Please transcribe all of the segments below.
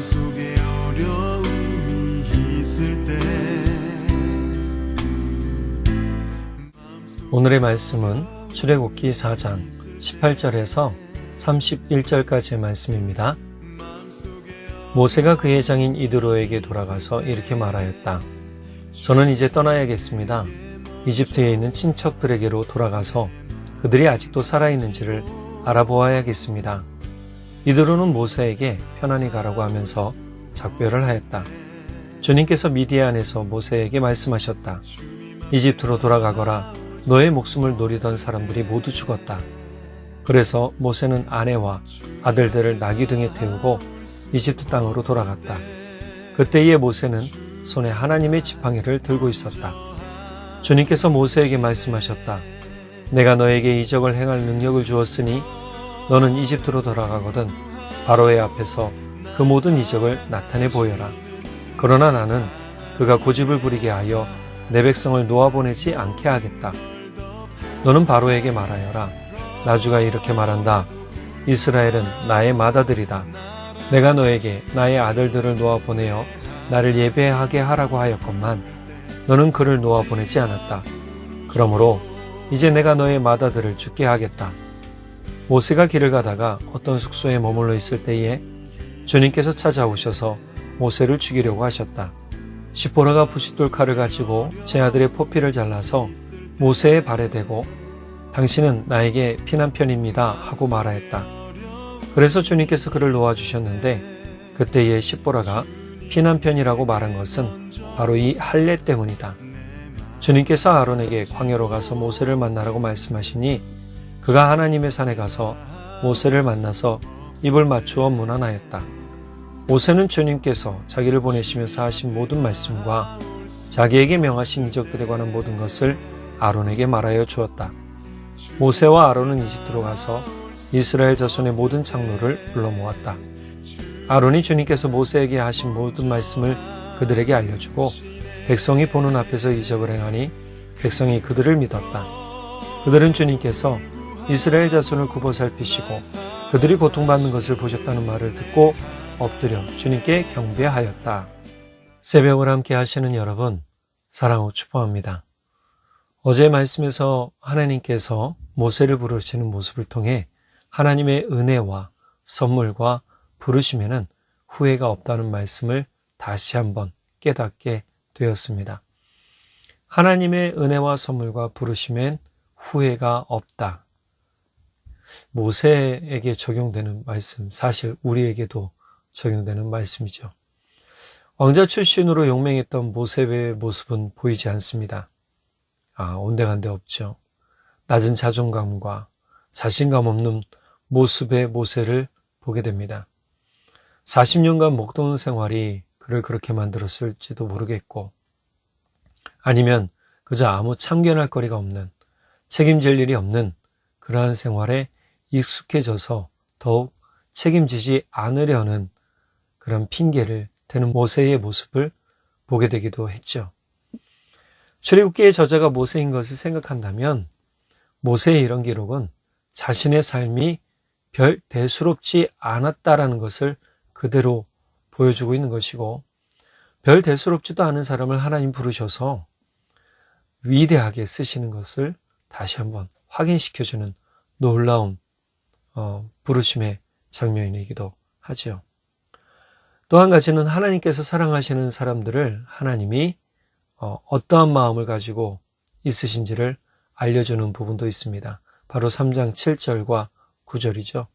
마음속에 어려움이 있을 때 오늘의 말씀은 출애굽기 4장 18절에서 31절까지의 말씀입니다. 모세가 그의 장인 이드로에게 돌아가서 이렇게 말하였다. 저는 이제 떠나야겠습니다. 이집트에 있는 친척들에게로 돌아가서 그들이 아직도 살아있는지를 알아보아야겠습니다. 이드로는 모세에게 편안히 가라고 하면서 작별을 하였다. 주님께서 미디안에서 모세에게 말씀하셨다. 이집트로 돌아가거라. 너의 목숨을 노리던 사람들이 모두 죽었다. 그래서 모세는 아내와 아들들을 나귀 등에 태우고 이집트 땅으로 돌아갔다. 그때의 모세는 손에 하나님의 지팡이를 들고 있었다. 주님께서 모세에게 말씀하셨다. 내가 너에게 이적을 행할 능력을 주었으니 너는 이집트로 돌아가거든 바로의 앞에서 그 모든 이적을 나타내 보여라. 그러나 나는 그가 고집을 부리게 하여 내 백성을 놓아보내지 않게 하겠다. 너는 바로에게 말하여라. 나주가 이렇게 말한다. 이스라엘은 나의 맏아들이다. 내가 너에게 나의 아들들을 놓아보내어 나를 예배하게 하라고 하였건만 너는 그를 놓아보내지 않았다. 그러므로 이제 내가 너의 맏아들을 죽게 하겠다. 모세가 길을 가다가 어떤 숙소에 머물러 있을 때에 주님께서 찾아오셔서 모세를 죽이려고 하셨다. 시보라가 부싯돌 칼을 가지고 제 아들의 포피를 잘라서 모세의 발에 대고 당신은 나에게 피난편입니다 하고 말하였다. 그래서 주님께서 그를 놓아주셨는데 그때의 시보라가 피난편이라고 말한 것은 바로 이 할례 때문이다. 주님께서 아론에게 광야로 가서 모세를 만나라고 말씀하시니 그가 하나님의 산에 가서 모세를 만나서 입을 맞추어 문안하였다. 모세는 주님께서 자기를 보내시면서 하신 모든 말씀과 자기에게 명하신 이적들에 관한 모든 것을 아론에게 말하여 주었다. 모세와 아론은 이집트로 가서 이스라엘 자손의 모든 장로를 불러 모았다. 아론이 주님께서 모세에게 하신 모든 말씀을 그들에게 알려주고 백성이 보는 앞에서 이적을 행하니 백성이 그들을 믿었다. 그들은 주님께서 이스라엘 자손을 굽어 살피시고 그들이 고통받는 것을 보셨다는 말을 듣고 엎드려 주님께 경배하였다. 새벽을 함께 하시는 여러분, 사랑으로 축복합니다. 어제 말씀에서 하나님께서 모세를 부르시는 모습을 통해 하나님의 은혜와 선물과 부르심에는 후회가 없다는 말씀을 다시 한번 깨닫게 되었습니다. 하나님의 은혜와 선물과 부르심엔 후회가 없다. 모세에게 적용되는 말씀, 사실 우리에게도 적용되는 말씀이죠. 왕자 출신으로 용맹했던 모세의 모습은 보이지 않습니다. 온데간데 없죠. 낮은 자존감과 자신감 없는 모습의 모세를 보게 됩니다. 40년간 목동 생활이 그를 그렇게 만들었을지도 모르겠고, 아니면 그저 아무 참견할 거리가 없는, 책임질 일이 없는 그러한 생활에 익숙해져서 더욱 책임지지 않으려는 그런 핑계를 대는 모세의 모습을 보게 되기도 했죠. 출애굽기의 저자가 모세인 것을 생각한다면 모세의 이런 기록은 자신의 삶이 별 대수롭지 않았다라는 것을 그대로 보여주고 있는 것이고, 별 대수롭지도 않은 사람을 하나님 부르셔서 위대하게 쓰시는 것을 다시 한번 확인시켜주는 놀라운 부르심의 장면이기도 하죠. 또 한 가지는 하나님께서 사랑하시는 사람들을 하나님이 어떠한 마음을 가지고 있으신지를 알려주는 부분도 있습니다. 바로 3장 7절과 9절이죠.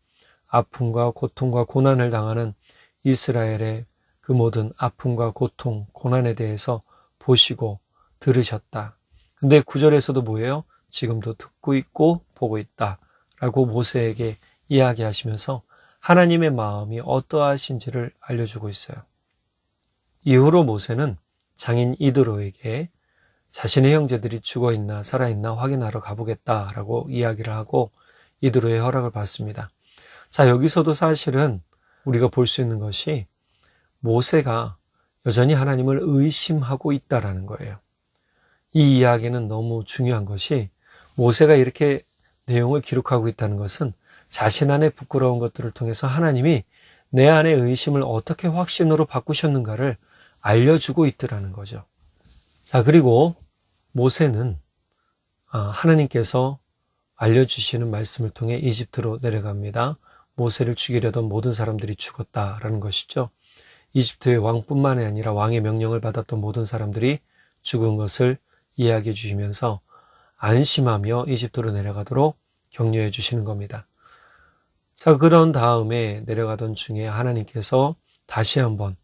아픔과 고통과 고난을 당하는 이스라엘의 그 모든 아픔과 고통, 고난에 대해서 보시고 들으셨다. 근데 9절에서도 뭐예요? 지금도 듣고 있고 보고 있다 라고 모세에게 이야기하시면서 하나님의 마음이 어떠하신지를 알려주고 있어요. 이후로 모세는 장인 이드로에게 자신의 형제들이 죽어있나 살아있나 확인하러 가보겠다라고 이야기를 하고 이드로의 허락을 받습니다. 자, 여기서도 사실은 우리가 볼 수 있는 것이 모세가 여전히 하나님을 의심하고 있다라는 거예요. 이 이야기는 너무 중요한 것이 모세가 이렇게 내용을 기록하고 있다는 것은 자신 안에 부끄러운 것들을 통해서 하나님이 내 안의 의심을 어떻게 확신으로 바꾸셨는가를 알려주고 있더라는 거죠. 자, 그리고 모세는 하나님께서 알려주시는 말씀을 통해 이집트로 내려갑니다. 모세를 죽이려던 모든 사람들이 죽었다라는 것이죠. 이집트의 왕뿐만이 아니라 왕의 명령을 받았던 모든 사람들이 죽은 것을 이야기해 주시면서 안심하며 이집트로 내려가도록 격려해 주시는 겁니다. 자, 그런 다음에 내려가던 중에 하나님께서 다시 한번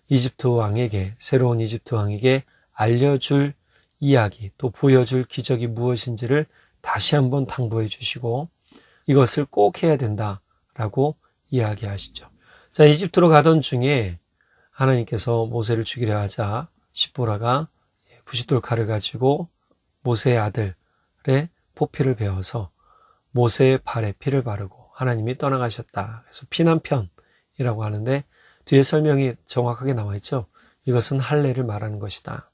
이집트 왕에게, 새로운 이집트 왕에게 알려줄 이야기, 또 보여줄 기적이 무엇인지를 다시 한번 당부해 주시고 이것을 꼭 해야 된다라고 이야기하시죠. 자, 이집트로 가던 중에 하나님께서 모세를 죽이려 하자 십보라가 부싯돌 칼을 가지고 모세의 아들의 포피를 베어서 모세의 발에 피를 바르고 하나님이 떠나가셨다. 그래서 피난편이라고 하는데 뒤에 설명이 정확하게 나와 있죠. 이것은 할례를 말하는 것이다.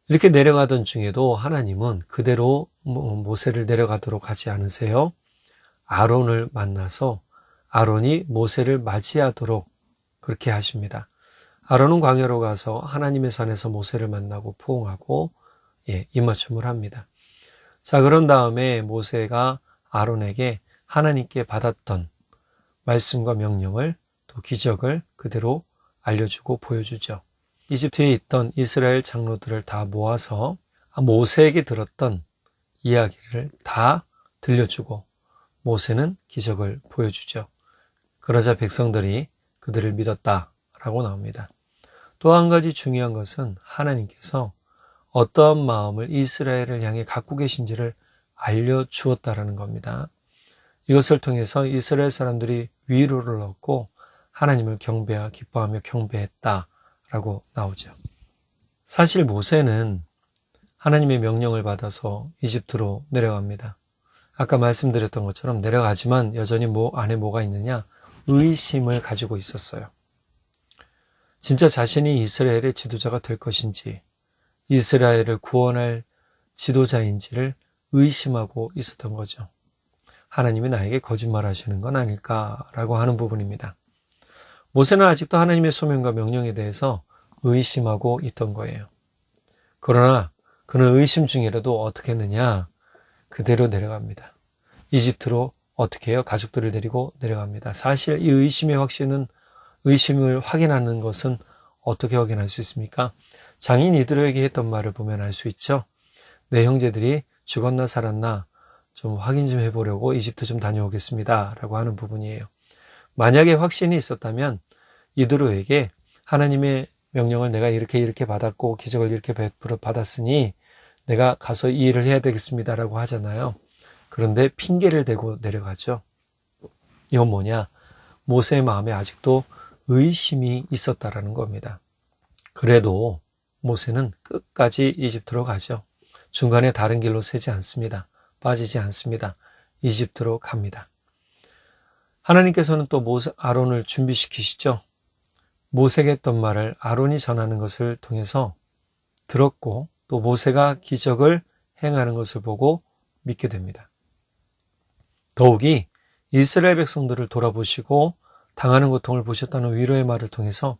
이렇게 내려가던 중에도 하나님은 그대로 모세를 내려가도록 하지 않으세요. 아론을 만나서 아론이 모세를 맞이하도록 그렇게 하십니다. 아론은 광야로 가서 하나님의 산에서 모세를 만나고 포옹하고 입맞춤을 합니다. 자, 그런 다음에 모세가 아론에게 하나님께 받았던 말씀과 명령을 또 기적을 그대로 알려주고 보여주죠. 이집트에 있던 이스라엘 장로들을 다 모아서 모세에게 들었던 이야기를 다 들려주고 모세는 기적을 보여주죠. 그러자 백성들이 그들을 믿었다라고 나옵니다. 또 한 가지 중요한 것은 하나님께서 어떠한 마음을 이스라엘을 향해 갖고 계신지를 알려주었다라는 겁니다. 이것을 통해서 이스라엘 사람들이 위로를 얻고 하나님을 기뻐하며 경배했다라고 나오죠. 사실 모세는 하나님의 명령을 받아서 이집트로 내려갑니다. 아까 말씀드렸던 것처럼 내려가지만 여전히 안에 뭐가 있느냐? 의심을 가지고 있었어요. 진짜 자신이 이스라엘의 지도자가 될 것인지, 이스라엘을 구원할 지도자인지를 의심하고 있었던 거죠. 하나님이 나에게 거짓말하시는 건 아닐까라고 하는 부분입니다. 모세는 아직도 하나님의 소명과 명령에 대해서 의심하고 있던 거예요. 그러나 그는 의심 중이라도 어떻게 했느냐? 그대로 내려갑니다. 이집트로 어떻게 해요? 가족들을 데리고 내려갑니다. 사실 이 의심을 확인하는 것은 어떻게 확인할 수 있습니까? 장인 이드로에게 했던 말을 보면 알 수 있죠. 내 형제들이 죽었나 살았나 좀 확인 좀 해보려고 이집트 좀 다녀오겠습니다 라고 하는 부분이에요. 만약에 확신이 있었다면 이드로에게 하나님의 명령을 내가 이렇게 받았고 기적을 이렇게 베풀어 받았으니 내가 가서 이 일을 해야 되겠습니다 라고 하잖아요. 그런데 핑계를 대고 내려가죠. 이건 뭐냐? 모세의 마음에 아직도 의심이 있었다라는 겁니다. 그래도 모세는 끝까지 이집트로 가죠. 중간에 다른 길로 새지 않습니다. 빠지지 않습니다. 이집트로 갑니다. 하나님께서는 또 아론을 준비시키시죠. 모세가 했던 말을 아론이 전하는 것을 통해서 들었고 또 모세가 기적을 행하는 것을 보고 믿게 됩니다. 더욱이 이스라엘 백성들을 돌아보시고 당하는 고통을 보셨다는 위로의 말을 통해서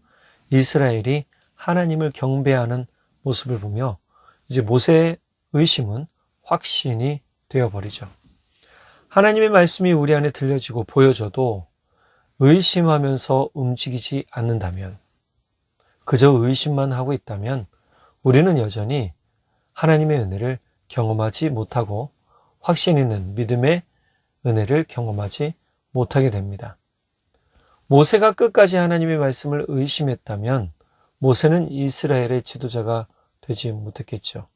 이스라엘이 하나님을 경배하는 모습을 보며 이제 모세의 의심은 확신이 되어버리죠. 하나님의 말씀이 우리 안에 들려지고 보여져도 의심하면서 움직이지 않는다면, 그저 의심만 하고 있다면 우리는 여전히 하나님의 은혜를 경험하지 못하고 확신 있는 믿음의 은혜를 경험하지 못하게 됩니다. 모세가 끝까지 하나님의 말씀을 의심했다면 모세는 이스라엘의 지도자가 되지 못했겠죠.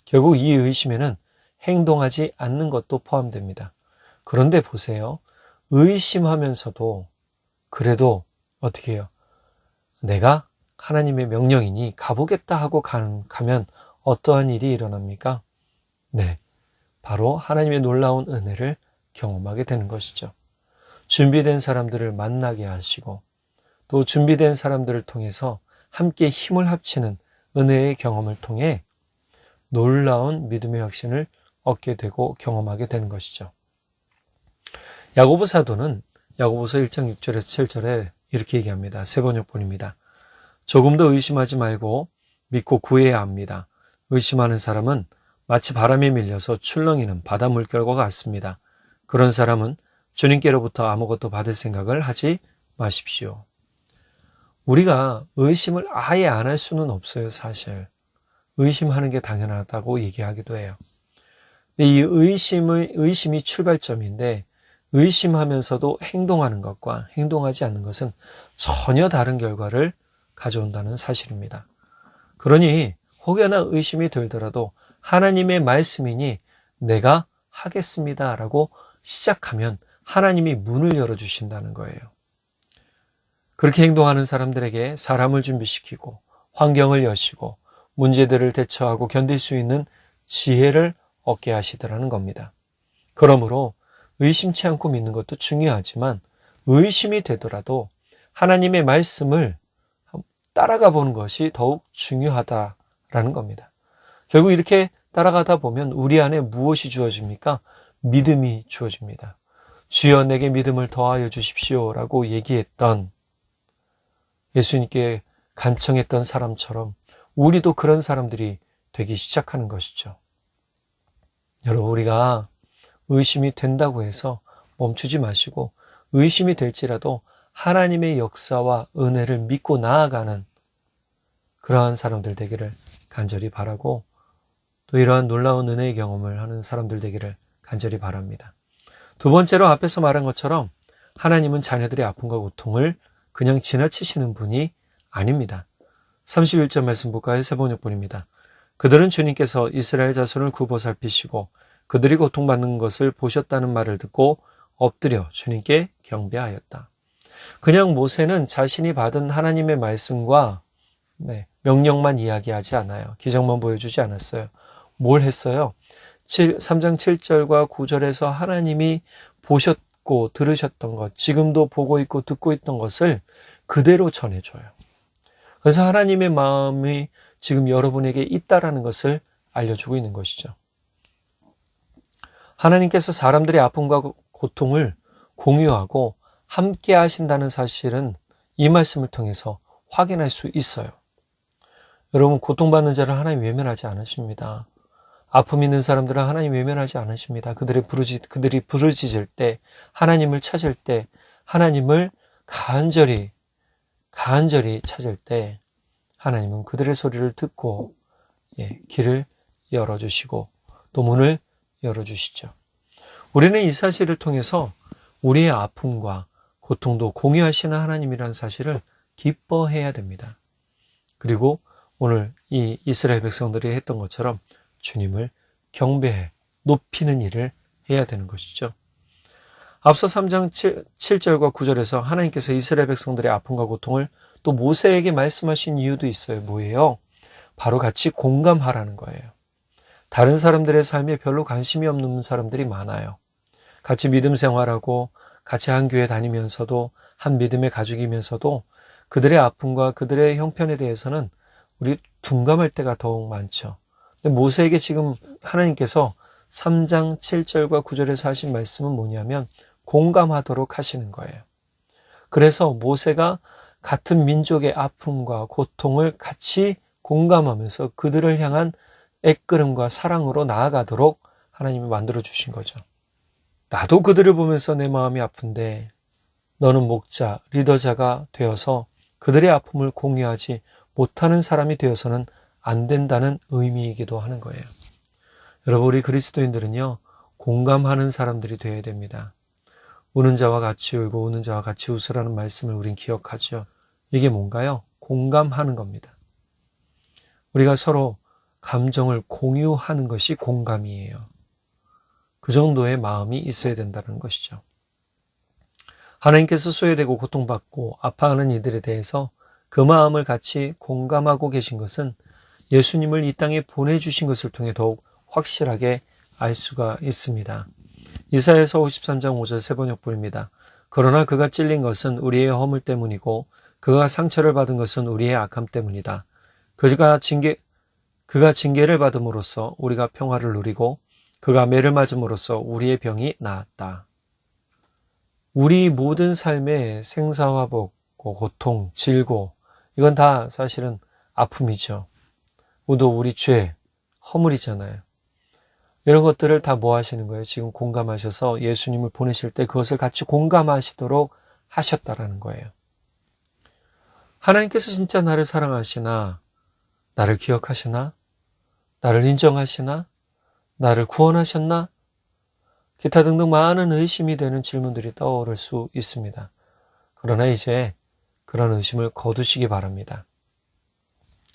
결국 이 의심에는 행동하지 않는 것도 포함됩니다. 그런데 보세요. 의심하면서도 그래도 어떻게 해요? 내가 하나님의 명령이니 가보겠다 하고 가면 어떠한 일이 일어납니까? 네, 바로 하나님의 놀라운 은혜를 경험하게 되는 것이죠. 준비된 사람들을 만나게 하시고 또 준비된 사람들을 통해서 함께 힘을 합치는 은혜의 경험을 통해 놀라운 믿음의 확신을 얻게 되고 경험하게 되는 것이죠. 야고보 사도는 야고보서 1장 6절에서 7절에 이렇게 얘기합니다. 세 번역본입니다. 조금도 의심하지 말고 믿고 구해야 합니다. 의심하는 사람은 마치 바람에 밀려서 출렁이는 바다 물결과 같습니다. 그런 사람은 주님께로부터 아무것도 받을 생각을 하지 마십시오. 우리가 의심을 아예 안 할 수는 없어요, 사실. 의심하는 게 당연하다고 얘기하기도 해요. 근데 이 의심이 출발점인데, 의심하면서도 행동하는 것과 행동하지 않는 것은 전혀 다른 결과를 가져온다는 사실입니다. 그러니 혹여나 의심이 들더라도 하나님의 말씀이니 내가 하겠습니다 라고 시작하면 하나님이 문을 열어주신다는 거예요. 그렇게 행동하는 사람들에게 사람을 준비시키고 환경을 여시고 문제들을 대처하고 견딜 수 있는 지혜를 얻게 하시더라는 겁니다. 그러므로 의심치 않고 믿는 것도 중요하지만 의심이 되더라도 하나님의 말씀을 따라가 보는 것이 더욱 중요하다라는 겁니다. 결국 이렇게 따라가다 보면 우리 안에 무엇이 주어집니까? 믿음이 주어집니다. 주여 내게 믿음을 더하여 주십시오라고 얘기했던 예수님께 간청했던 사람처럼 우리도 그런 사람들이 되기 시작하는 것이죠. 여러분, 우리가 의심이 된다고 해서 멈추지 마시고 의심이 될지라도 하나님의 역사와 은혜를 믿고 나아가는 그러한 사람들 되기를 간절히 바라고 또 이러한 놀라운 은혜의 경험을 하는 사람들 되기를 간절히 바랍니다. 두 번째로 앞에서 말한 것처럼 하나님은 자녀들의 아픔과 고통을 그냥 지나치시는 분이 아닙니다. 31절 말씀 볼까요? 세 번역본입니다. 그들은 주님께서 이스라엘 자손을 굽어 살피시고 그들이 고통받는 것을 보셨다는 말을 듣고 엎드려 주님께 경배하였다. 그냥 모세는 자신이 받은 하나님의 말씀과 명령만 이야기하지 않아요. 기적만 보여주지 않았어요. 뭘 했어요? 3장 7절과 9절에서 하나님이 보셨고 들으셨던 것, 지금도 보고 있고 듣고 있던 것을 그대로 전해줘요. 그래서 하나님의 마음이 지금 여러분에게 있다라는 것을 알려주고 있는 것이죠. 하나님께서 사람들의 아픔과 고통을 공유하고 함께 하신다는 사실은 이 말씀을 통해서 확인할 수 있어요. 여러분, 고통받는 자를 하나님 외면하지 않으십니다. 아픔 있는 사람들은 하나님 외면하지 않으십니다. 그들이 부르짖을 때, 하나님을 찾을 때, 하나님을 간절히 찾을 때 하나님은 그들의 소리를 듣고 길을 열어주시고 또 문을 열어주시죠. 우리는 이 사실을 통해서 우리의 아픔과 고통도 공유하시는 하나님이라는 사실을 기뻐해야 됩니다. 그리고 오늘 이 이스라엘 백성들이 했던 것처럼 주님을 경배해 높이는 일을 해야 되는 것이죠. 앞서 3장 7절과 9절에서 하나님께서 이스라엘 백성들의 아픔과 고통을 또 모세에게 말씀하신 이유도 있어요. 뭐예요? 바로 같이 공감하라는 거예요. 다른 사람들의 삶에 별로 관심이 없는 사람들이 많아요. 같이 믿음 생활하고 같이 한 교회 다니면서도 한 믿음의 가족이면서도 그들의 아픔과 그들의 형편에 대해서는 우리 둔감할 때가 더욱 많죠. 근데 모세에게 지금 하나님께서 3장 7절과 9절에서 하신 말씀은 뭐냐면 공감하도록 하시는 거예요. 그래서 모세가 같은 민족의 아픔과 고통을 같이 공감하면서 그들을 향한 애끄름과 사랑으로 나아가도록 하나님이 만들어주신 거죠. 나도 그들을 보면서 내 마음이 아픈데 너는 목자, 리더자가 되어서 그들의 아픔을 공유하지 못하는 사람이 되어서는 안 된다는 의미이기도 하는 거예요. 여러분, 우리 그리스도인들은요, 공감하는 사람들이 되어야 됩니다. 우는 자와 같이 울고 우는 자와 같이 웃으라는 말씀을 우린 기억하죠. 이게 뭔가요? 공감하는 겁니다. 우리가 서로 감정을 공유하는 것이 공감이에요. 그 정도의 마음이 있어야 된다는 것이죠. 하나님께서 소외되고 고통받고 아파하는 이들에 대해서 그 마음을 같이 공감하고 계신 것은 예수님을 이 땅에 보내주신 것을 통해 더욱 확실하게 알 수가 있습니다. 이사야서 53장 5절 세 번역본입니다. 그러나 그가 찔린 것은 우리의 허물 때문이고 그가 상처를 받은 것은 우리의 악함 때문이다. 그가 징계를 받음으로써 우리가 평화를 누리고 그가 매를 맞음으로써 우리의 병이 나았다. 우리 모든 삶의 생사화복, 겪고 고통, 질고 이건 다 사실은 아픔이죠. 모두 우리 죄, 허물이잖아요. 이런 것들을 다 뭐 하시는 거예요? 지금 공감하셔서 예수님을 보내실 때 그것을 같이 공감하시도록 하셨다라는 거예요. 하나님께서 진짜 나를 사랑하시나? 나를 기억하시나? 나를 인정하시나? 나를 구원하셨나? 기타 등등 많은 의심이 되는 질문들이 떠오를 수 있습니다. 그러나 이제 그런 의심을 거두시기 바랍니다.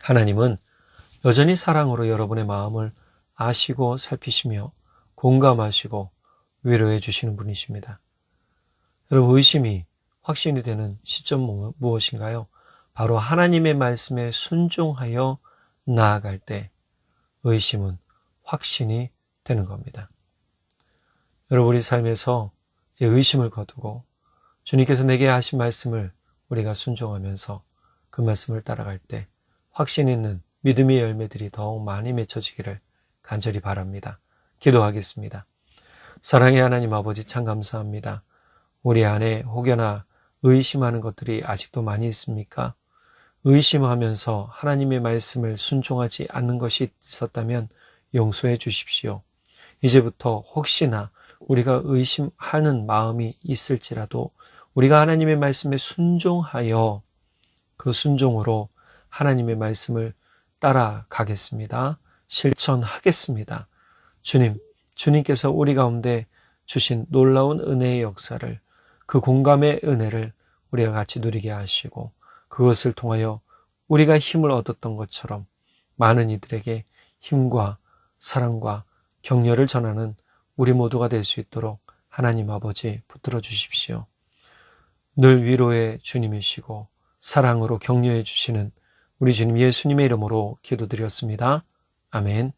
하나님은 여전히 사랑으로 여러분의 마음을 아시고 살피시며 공감하시고 위로해 주시는 분이십니다. 여러분, 의심이 확신이 되는 시점 무엇인가요? 바로 하나님의 말씀에 순종하여 나아갈 때 의심은 확신이 되는 겁니다. 여러분, 우리 삶에서 이제 의심을 거두고 주님께서 내게 하신 말씀을 우리가 순종하면서 그 말씀을 따라갈 때 확신 있는 믿음의 열매들이 더욱 많이 맺혀지기를 간절히 바랍니다. 기도하겠습니다. 사랑의 하나님 아버지, 참 감사합니다. 우리 안에 혹여나 의심하는 것들이 아직도 많이 있습니까? 의심하면서 하나님의 말씀을 순종하지 않는 것이 있었다면 용서해 주십시오. 이제부터 혹시나 우리가 의심하는 마음이 있을지라도 우리가 하나님의 말씀에 순종하여 그 순종으로 하나님의 말씀을 따라가겠습니다. 실천하겠습니다. 주님께서 우리 가운데 주신 놀라운 은혜의 역사를, 그 공감의 은혜를 우리가 같이 누리게 하시고 그것을 통하여 우리가 힘을 얻었던 것처럼 많은 이들에게 힘과 사랑과 격려를 전하는 우리 모두가 될 수 있도록 하나님 아버지 붙들어 주십시오. 늘 위로의 주님이시고 사랑으로 격려해 주시는 우리 주님 예수님의 이름으로 기도드렸습니다. 아멘.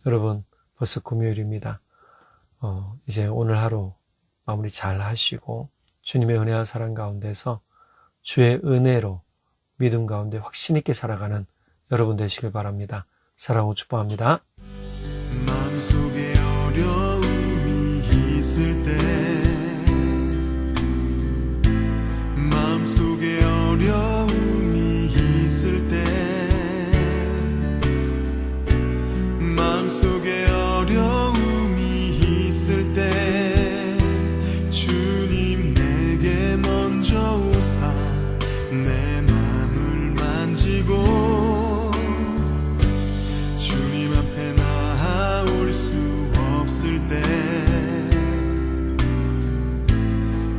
여러분, 벌써 금요일입니다. 이제 오늘 하루 마무리 잘 하시고 주님의 은혜와 사랑 가운데서 주의 은혜로 믿음 가운데 확신 있게 살아가는 여러분 되시길 바랍니다. 사랑으로 축복합니다. 마음속에 어려움이 있을 때, 마음속에 어려움이 있을 때, 마음속에 어려움이 있을 때 주님 내게 먼저 오사 내 맘을 만지고 주님 앞에 나올 수 없을 때,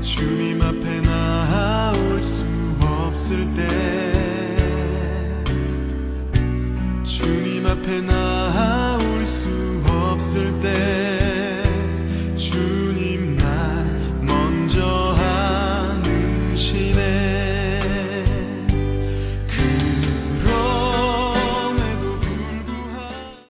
주님 앞에 나올 수 없을 때, 주님 앞에 나올 수 없을 때